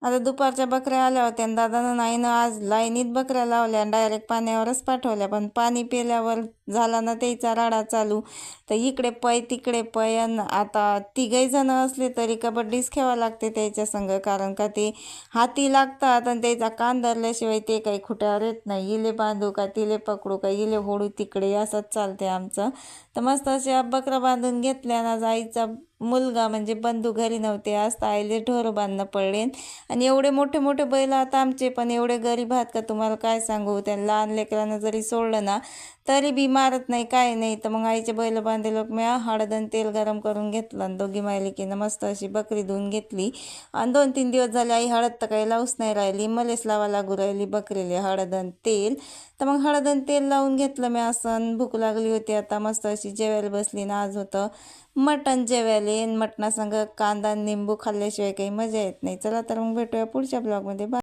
आता दुपारच्या बकऱ्या आल्या होत्या आणि दादानं नाहीनं आज लाईनीत बकऱ्या लावल्या आणि डायरेक्ट पाण्यावरच पाठवल्या. पण पाणी पिल्यावर झाला ना त्याचा राडा चालू. तर इकडे पै तिकडे पै. आणि आता तिघही जण असले तरी कबड्डीच खेळावं लागते त्याच्या संग, कारण का ते हाती लागतात आणि त्याचा कान धरल्याशिवाय ते काही खुट्यावर येत नाही. इले बांधू का तिले पकडू का इले होडू तिकडे असंच चालते आमचं. तर मस्त अशा बकरा बांधून घेतल्या ना. आईचा मुलगा म्हणजे बंधू घरी नव्हते, आज आईले ढोरं बांधणं पडले. आणि एवढे मोठे मोठे बैल आता आमचे, पण एवढे गरीब आहात का तुम्हाला काय सांगू. त्या लहान लेकरांना जरी सोडलं ना तरी बी मारत नाही काय नाही. तर मग आईचे बैल बांधले मी हळद आणि तेल गरम करून घेतलं आणि दोघी मायलेकीनं मस्त अशी बकरी धुवून घेतली. आणि 2-3 दिवस झाले आई हळद तर काही लावूच नाही राहिली, मलेच लावा लागू राहिली बकरीले हळद आणि तेल. तर मग हळद आणि तेल लावून घेतलं मी असं. भूक लागली होती आता, मस्त अशी जेवायला बसली ना. आज होतं मटण जेवायला. मटणासंग कांदा निंबू खाल्ल्याशिवाय काही मजा येत नाही. चला तर मग भेटूया पुढच्या ब्लॉगमध्ये. बाय.